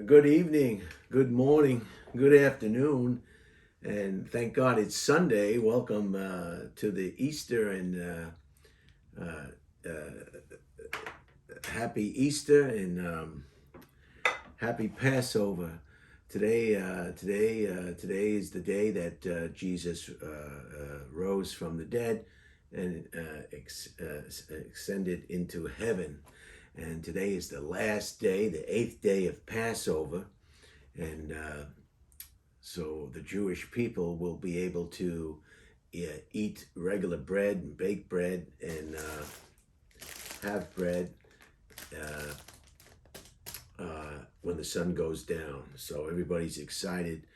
Good evening, good morning, good afternoon, and thank God it's Sunday. Welcome to the Easter and happy Easter and happy Passover. Today is the day that Jesus rose from the dead and ascended into heaven. And today is the last day, the eighth day of Passover, and so the Jewish people will be able to eat regular bread and baked bread and have bread uh, when the sun goes down. So everybody's excited.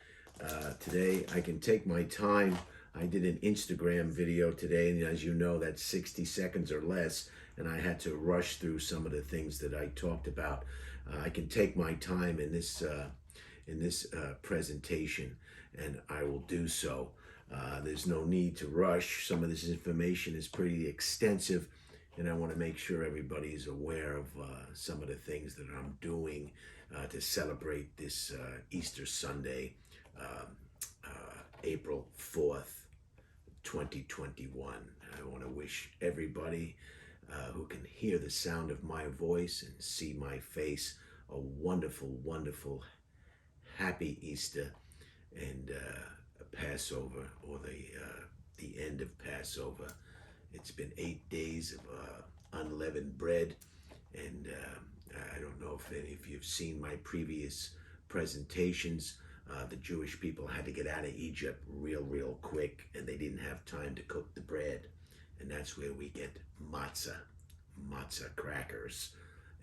Today I can take my time. I did an Instagram video today, and as you know, that's 60 seconds or less, and I had to rush through some of the things that I talked about. I can take my time in this presentation, and I will do so. There's no need to rush. Some of this information is pretty extensive, and I want to make sure everybody is aware of some of the things that I'm doing to celebrate this Easter Sunday, April 4th, 2021. I want to wish everybody who can hear the sound of my voice and see my face a wonderful, wonderful, happy Easter and Passover, or the end of Passover. It's been 8 days of unleavened bread, and I don't know if any of you have seen my previous presentations. The Jewish people had to get out of Egypt real quick, and they didn't have time to cook the bread, and that's where we get matzah crackers,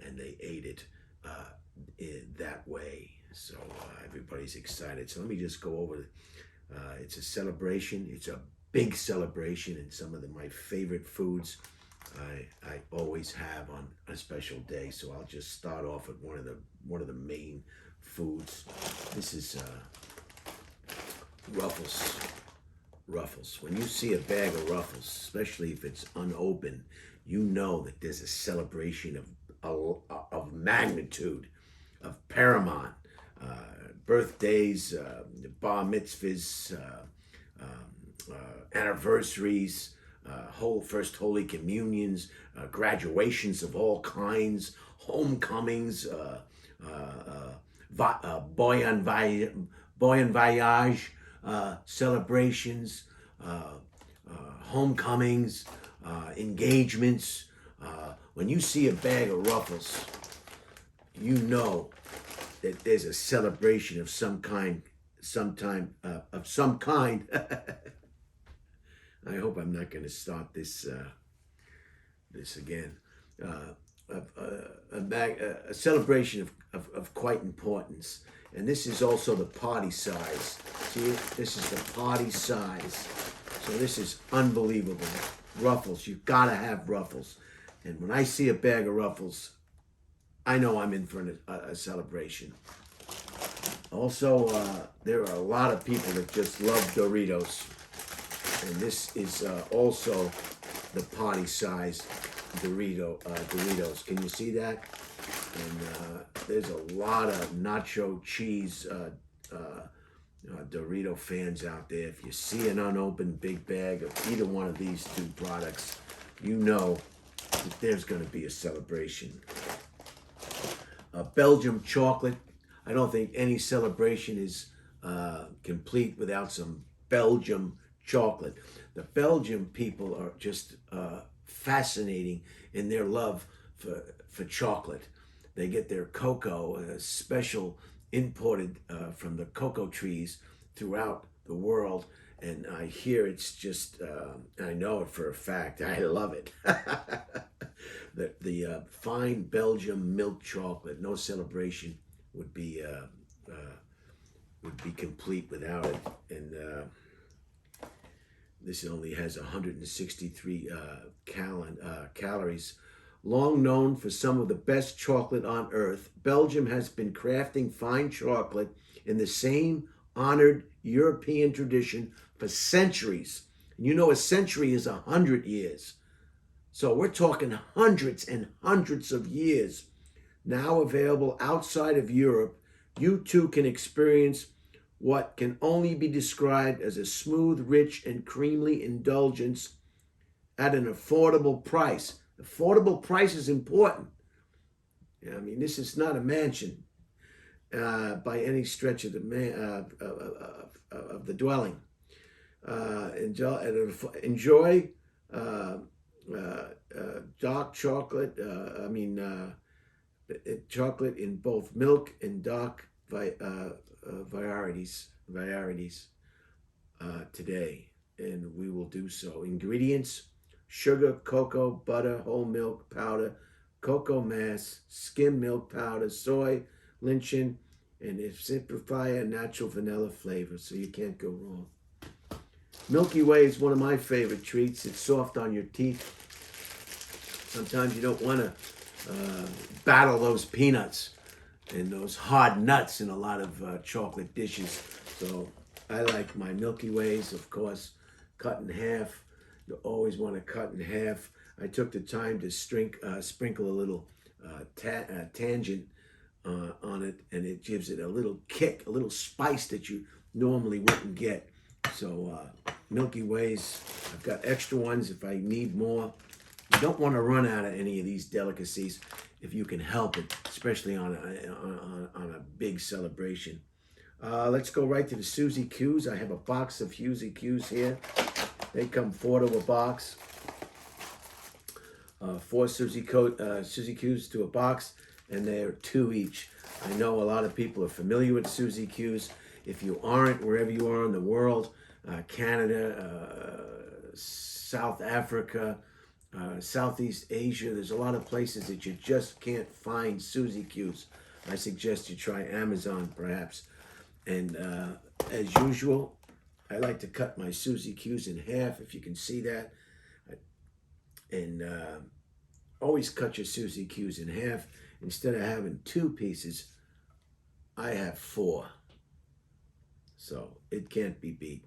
and they ate it that way. So everybody's excited. So let me just go over. It's a celebration. It's a big celebration, and some of my favorite foods I always have on a special day. So I'll just start off with one of the main foods. This is Ruffles. Ruffles. When you see a bag of Ruffles, especially if it's unopened, you know that there's a celebration of magnitude, of paramount. Birthdays, bar mitzvahs, anniversaries, first Holy Communions, graduations of all kinds, homecomings, boy en voyage celebrations, homecomings, engagements. When you see a bag of Ruffles, you know that there's a celebration of some kind, of some kind. I hope I'm not going to start this again. A celebration of quite importance, and this is also the party size. See, this is the party size. So this is unbelievable. Ruffles, you gotta have Ruffles. And when I see a bag of Ruffles, I know I'm in for a celebration. Also, there are a lot of people that just love Doritos. And this is also the party size Doritos. Can you see that? And there's a lot of nacho cheese Dorito fans out there. If you see an unopened big bag of either one of these two products, you know that there's going to be a celebration. Belgium chocolate. I don't think any celebration is complete without some Belgium chocolate. The Belgian people are just fascinating in their love for chocolate. They get their cocoa, special imported from the cocoa trees throughout the world. And I hear it's just, I know it for a fact. I love it. The fine Belgium milk chocolate, no celebration would be complete without it. And this only has 163 calories. Long known for some of the best chocolate on earth, Belgium has been crafting fine chocolate in the same honored European tradition for centuries. And you know, a century is 100 years. So we're talking hundreds and hundreds of years. Now available outside of Europe you too can experience what can only be described as a smooth, rich, and creamy indulgence at an affordable price. Affordable price is important. I mean, this is not a mansion by any stretch of the dwelling. Enjoy dark chocolate. Chocolate in both milk and dark varieties today, and we will do so. Ingredients: sugar, cocoa, butter, whole milk powder, cocoa mass, skim milk powder, soy, lynchin, and if simplify a natural vanilla flavor, so you can't go wrong. Milky Way is one of my favorite treats. It's soft on your teeth. Sometimes you don't want to battle those peanuts and those hard nuts in a lot of chocolate dishes. So I like my Milky Ways, of course, cut in half. You always want to cut in half. I took the time to sprinkle a little tangent on it, and it gives it a little kick, a little spice that you normally wouldn't get. So Milky Ways, I've got extra ones if I need more. You don't want to run out of any of these delicacies if you can help it, especially on a big celebration. Let's go right to the Suzy Q's. I have a box of Suzy Q's here. They come 4 to a box. 4 Suzy Q's to a box, and they're 2 each. I know a lot of people are familiar with Suzy Q's. If you aren't, wherever you are in the world, Canada, South Africa, Southeast Asia, there's a lot of places that you just can't find Suzy Q's. I suggest you try Amazon, perhaps. And as usual, I like to cut my Suzy Q's in half, if you can see that. And always cut your Suzy Q's in half. Instead of having 2 pieces, I have 4. So it can't be beat.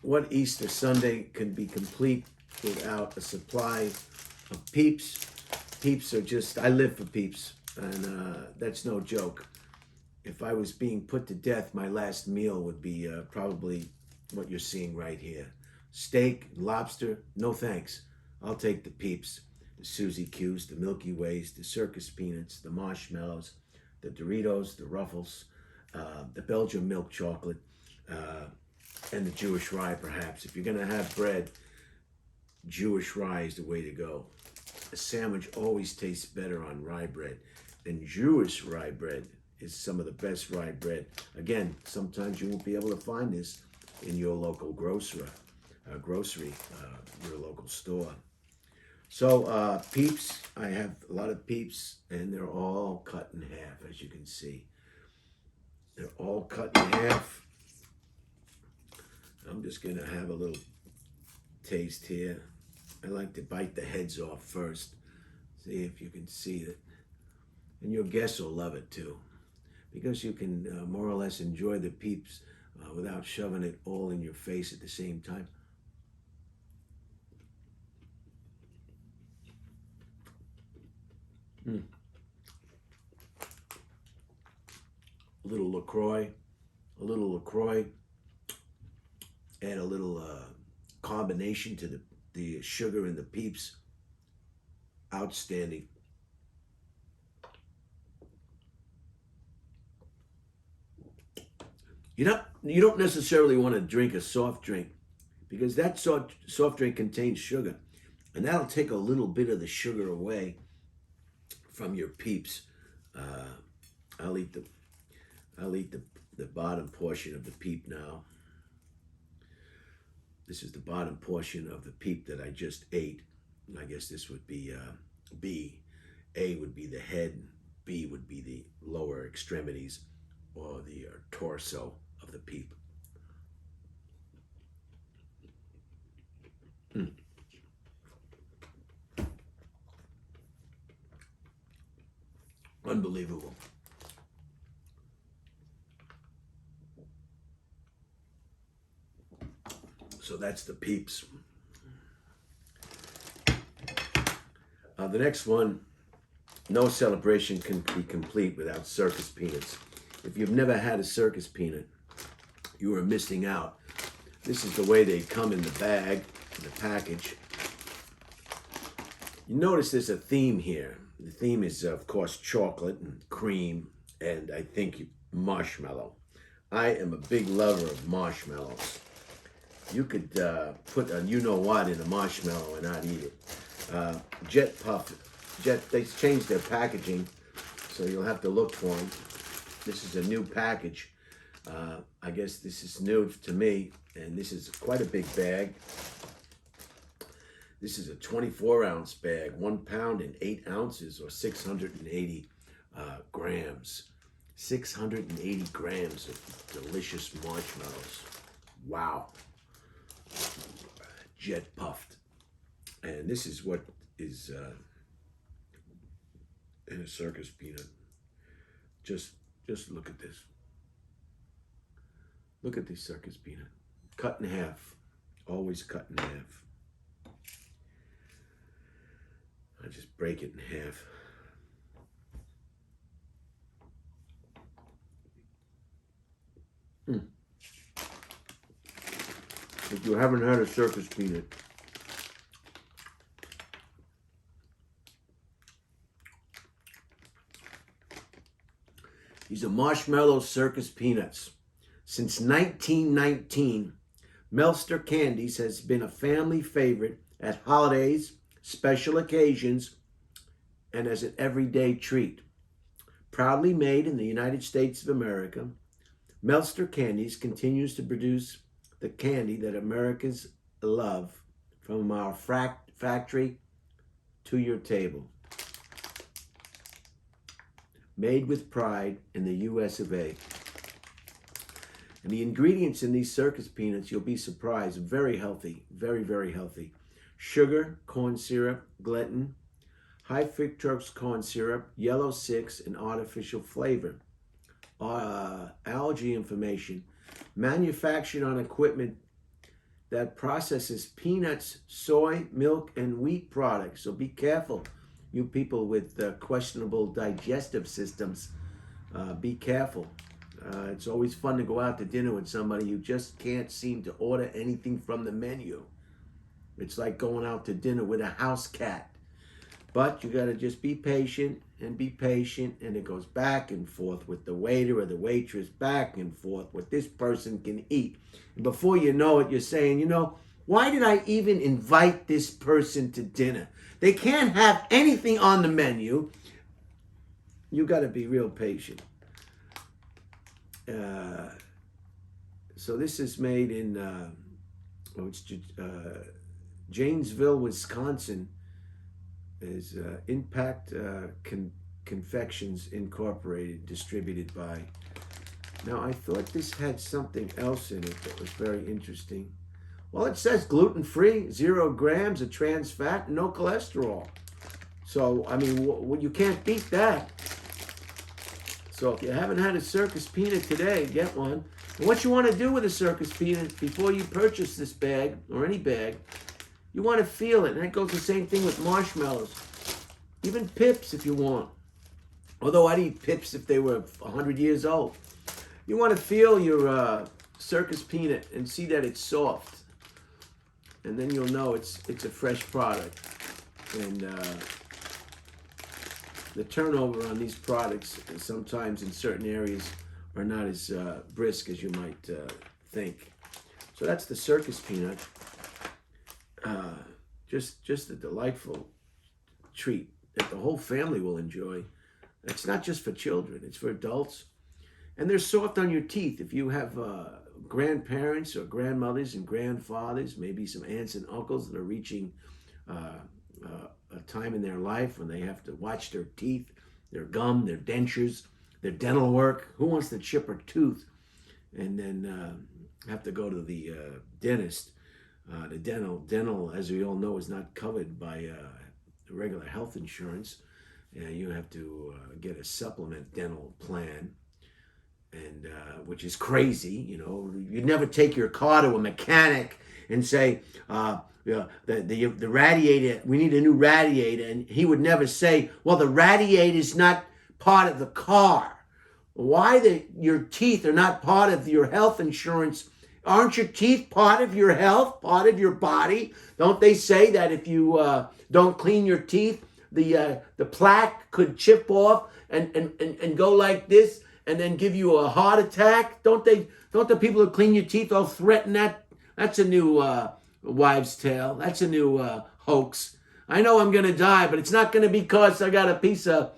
What Easter Sunday can be complete without a supply of Peeps? Peeps are just, I live for Peeps, and that's no joke. If I was being put to death, my last meal would be probably what you're seeing right here. Steak, lobster, no thanks. I'll take the Peeps, the Suzy Q's, the Milky Ways, the circus peanuts, the marshmallows, the Doritos, the Ruffles, the Belgian milk chocolate, and the Jewish rye, perhaps. If you're going to have bread, Jewish rye is the way to go. A sandwich always tastes better on rye bread, and Jewish rye bread is some of the best rye bread. Again, sometimes you won't be able to find this in your local grocery, your local store. So Peeps, I have a lot of Peeps, and they're all cut in half, as you can see. They're all cut in half. I'm just gonna have a little taste here. I like to bite the heads off first. See if you can see it. And your guests will love it too, because you can more or less enjoy the Peeps without shoving it all in your face at the same time. A little LaCroix, add a little combination to the sugar and the Peeps. Outstanding. You don't necessarily want to drink a soft drink, because that soft drink contains sugar, and that'll take a little bit of the sugar away from your Peeps. I'll eat the bottom portion of the Peep now. This is the bottom portion of the Peep that I just ate. I guess this would be B. A would be the head, B would be the lower extremities, or the torso of the Peep. Unbelievable. So that's the Peeps. The next one No celebration can be complete without circus peanuts. If you've never had a circus peanut, you are missing out. This is the way they come in the bag, in the package. You notice there's a theme here. The theme is, of course, chocolate and cream, and I think marshmallow. I am a big lover of marshmallows. You could put a you-know-what in a marshmallow and not eat it. They changed their packaging, so you'll have to look for them. This is a new package. I guess this is new to me, and this is quite a big bag. This is a 24-ounce bag, 1 pound and 8 ounces, or 680 grams. 680 grams of delicious marshmallows. Wow. Jet puffed. And this is what is in a circus peanut. Just look at this. Look at this circus peanut. Cut in half. Always cut in half. I just break it in half. If you haven't had a circus peanut, these are marshmallow circus peanuts. Since 1919, Melster Candies has been a family favorite at holidays, special occasions, and as an everyday treat. Proudly made in the United States of America, Melster Candies continues to produce the candy that Americans love, from our factory to your table. Made with pride in the US of A. And the ingredients in these circus peanuts, you'll be surprised, very healthy, very, very healthy. Sugar, corn syrup, gluten, high fructose corn syrup, yellow 6, and artificial flavor. Allergy information. Manufactured on equipment that processes peanuts, soy, milk, and wheat products. So be careful, you people with questionable digestive systems. Be careful. It's always fun to go out to dinner with somebody who just can't seem to order anything from the menu. It's like going out to dinner with a house cat. But you got to just be patient, and it goes back and forth with the waiter or the waitress, back and forth, what this person can eat. And before you know it, you're saying, why did I even invite this person to dinner? They can't have anything on the menu. You got to be real patient. So this is made in Janesville, Wisconsin. Is Impact Confections Incorporated, distributed by. Now, I thought this had something else in it that was very interesting. Well, it says gluten-free, 0 grams of trans fat, no cholesterol. So, I mean, you can't beat that. So if you haven't had a circus peanut today, get one. And what you want to do with a circus peanut before you purchase this bag, or any bag, you want to feel it. And that goes the same thing with marshmallows. Even Pips if you want. Although I'd eat Pips if they were 100 years old. You want to feel your circus peanut and see that it's soft. And then you'll know it's a fresh product. And the turnover on these products sometimes in certain areas are not as brisk as you might think. So that's the circus peanut. Just a delightful treat that the whole family will enjoy. It's not just for children, it's for adults. And they're soft on your teeth. If you have grandparents or grandmothers and grandfathers, maybe some aunts and uncles that are reaching a time in their life when they have to watch their teeth, their gum, their dentures, their dental work. Who wants to chip a tooth and then have to go to the dentist? The dental, as we all know, is not covered by regular health insurance. You have to get a supplement dental plan. and which is crazy. You'd never take your car to a mechanic and say, yeah, the radiator, we need a new radiator, and he would never say, well, the radiator is not part of the car. Why your teeth are not part of your health insurance? Aren't your teeth part of your health, part of your body? Don't they say that if you don't clean your teeth, the plaque could chip off and go like this and then give you a heart attack? Don't the people who clean your teeth all threaten that? That's a new wives' tale. That's a new hoax. I know I'm going to die, but it's not going to be because I got a piece of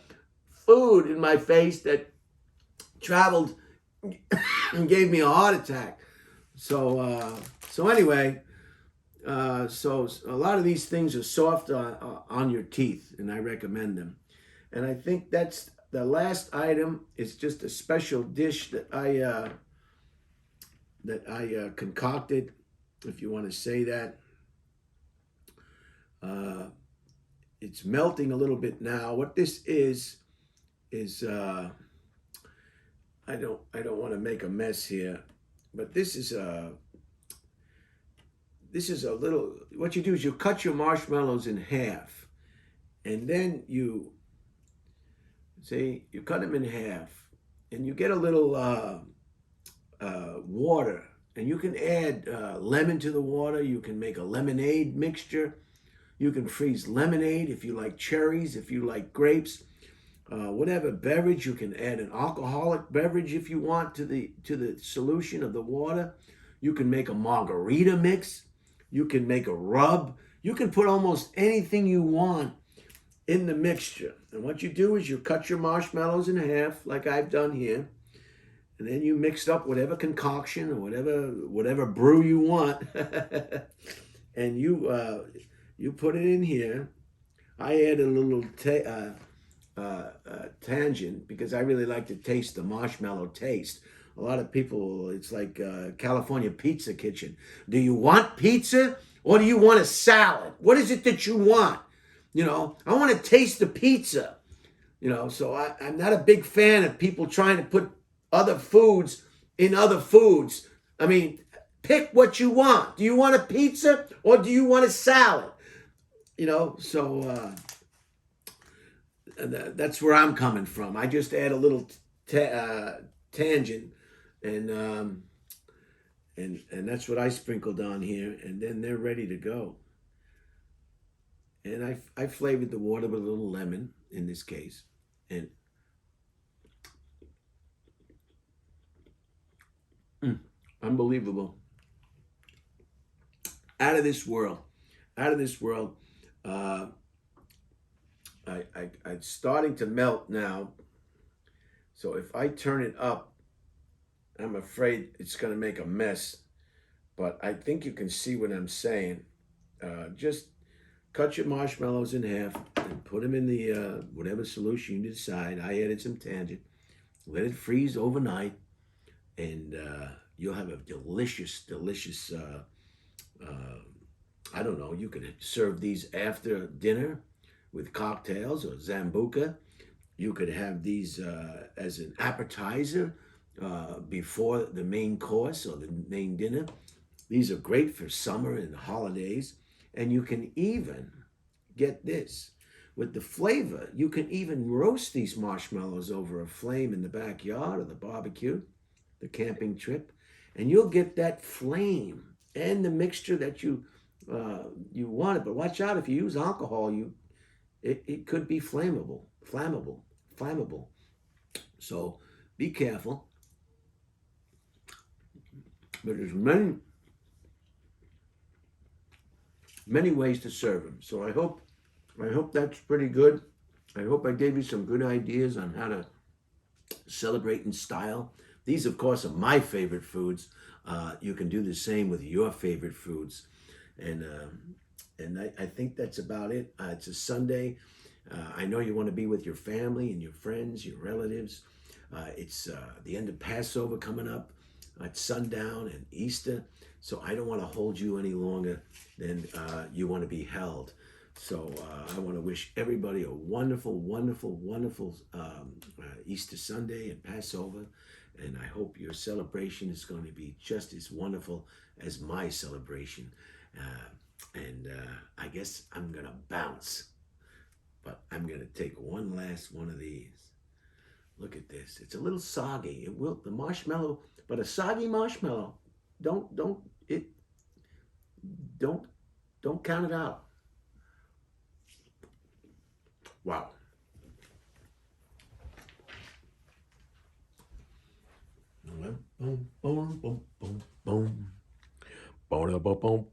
food in my face that traveled and gave me a heart attack. So anyway, so a lot of these things are soft on your teeth, and I recommend them. And I think that's the last item. Is just a special dish that I concocted, if you want to say that. It's melting a little bit now. What this is I don't want to make a mess here, but this is a little. What you do is you cut your marshmallows in half, and then you cut them in half, and you get a little water, and you can add lemon to the water. You can make a lemonade mixture. You can freeze lemonade if you like cherries, if you like grapes. Whatever beverage, you can add an alcoholic beverage if you want to the solution of the water. You can make a margarita mix. You can make a rub. You can put almost anything you want in the mixture. And what you do is you cut your marshmallows in half, like I've done here, and then you mix up whatever concoction or whatever brew you want, and you put it in here. I add a little tangent because I really like to taste the marshmallow taste. A lot of people, it's like California Pizza Kitchen. Do you want pizza or do you want a salad? What is it that you want? I want to taste the pizza. So I'm not a big fan of people trying to put other foods in other foods. I mean, pick what you want. Do you want a pizza or do you want a salad? So that's where I'm coming from. I just add a little tangent, and that's what I sprinkled on here, and then they're ready to go. And I flavored the water with a little lemon in this case, and unbelievable, out of this world. It's starting to melt now. So if I turn it up, I'm afraid it's going to make a mess. But I think you can see what I'm saying. Just cut your marshmallows in half and put them in the whatever solution you decide. I added some tangent. Let it freeze overnight, and you'll have a delicious, I don't know, you can serve these after dinner with cocktails or Zambuca. You could have these as an appetizer before the main course or the main dinner. These are great for summer and holidays. And you can even get this. With the flavor, you can even roast these marshmallows over a flame in the backyard or the barbecue, the camping trip, and you'll get that flame and the mixture that you wanted. But watch out, if you use alcohol, it could be flammable. So be careful. But there's many ways to serve them. So I hope that's pretty good. I hope I gave you some good ideas on how to celebrate in style. These, of course, are my favorite foods. You can do the same with your favorite foods. And I think that's about it. It's a Sunday. I know you want to be with your family and your friends, your relatives. It's the end of Passover coming up. It's sundown and Easter. So I don't want to hold you any longer than you want to be held. So I want to wish everybody a wonderful, wonderful, wonderful Easter Sunday and Passover. And I hope your celebration is going to be just as wonderful as my celebration. I guess I'm going to bounce, but I'm going to take one last one of these. Look at this. It's a little soggy. It will, the marshmallow, but a soggy marshmallow. Don't, it, don't, don't count it out. Wow. Boom, boom, boom, boom, boom, boom. Boom, boom, boom,